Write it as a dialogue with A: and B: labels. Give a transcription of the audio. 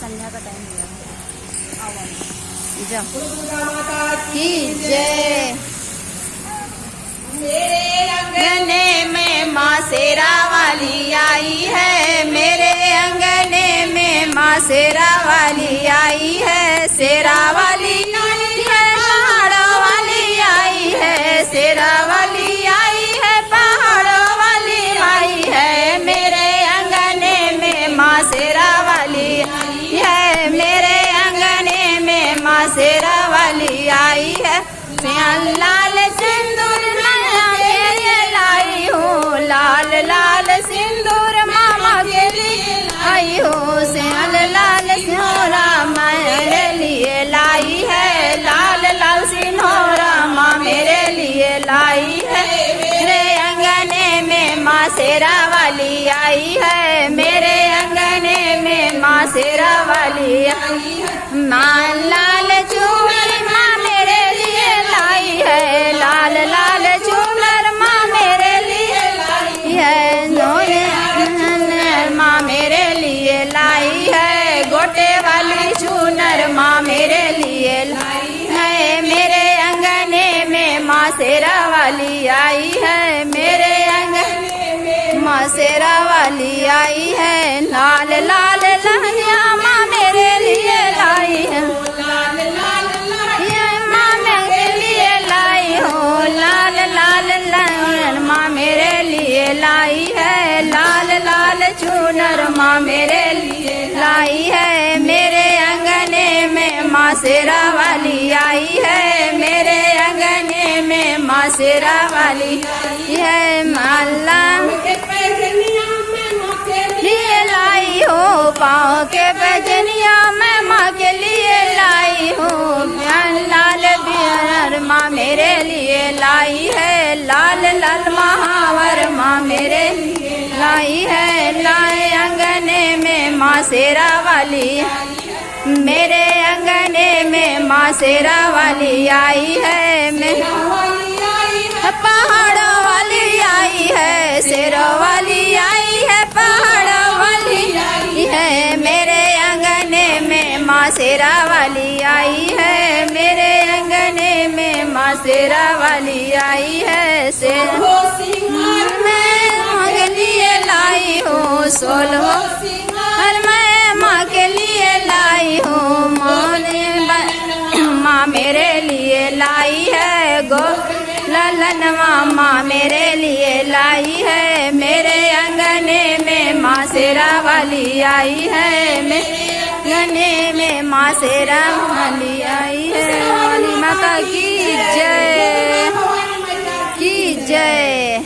A: संध्या का टाइम हुआ है।
B: जाओ की जय। मेरे अंगने में माँ शेरा वाली आई है, मेरे अंगने में माँ शेरा वाली आई है। शेरा वाली आई है, पहाड़ों वाली आई है। शेरा वाली आई है, पहाड़ों वाली आई है। मेरे अंगने में माँ शेरा वाली आई है, मेरे अंगने में माँ शेरा वाली आई है। लाल सिंदूर लाई हूँ, लाल लाल सिंदूर मामा के लिए लाई हूँ। श्याल लाल सिंदूरा मेरे लिए लाई है, लाल लाल सिंदूरा माँ मेरे लिए लाई है। मेरे अंगने में माँ शेरा वाली आई है, मेरे अंगने में माँ शेरा वाली आई है। माँ लाल चूनर माँ मेरे लिए लाई है, लाल लाल चूनर माँ मेरे लिए लाई है। माँ मेरे लिए लाई है, गोटे वाली चूनर माँ मेरे लिए लाई है। मेरे अंगने में माँ शेरा वाली आई है, मेरे अंगने में माँ शेरा वाली आई है। लाल लाल लहरिया माँ मेरे लिए लाई है, लाल लाल माँ मेरे लिए लाई हो। लाल लाल लहर माँ मेरे लिए लाई है, लाल लाल चूनर माँ मेरे लिए लाई है। मेरे अंगने में माँ शेरा वाली आई है, मेरे अंगने में माँ शेरा वाली आई है। माला लिए लाई हो, पाँव के पैजनिया मैं माँ के लिए लाई हूँ। लाल बिहार माँ मेरे लिए लाई है, लाल लाल महावर माँ मेरे लिए लाई है। लाए अंगने में माँ शेरा वाली, मेरे अंगने में माँ शेरा वाली आई है। पहाड़ों वाली आई है, शेरों वाली आई है, पहाड़ों वाली आई है। मेरे अंगने में माँ शेरा वाली आई है, मेरे अंगने में माँ शेरा वाली आई है। मैं के लिए लाई हूँ, सोलह हर मैं माँ के लिए लाई हूँ। माँ मेरे लिए लाई है, गो ललन माँ मेरे लिए लाई है। मेरे अंगने में माँ शेरा वाली आई है, मेरे अंगने में माँ शेरा वाली आई है। वाली माता की जय, की जय।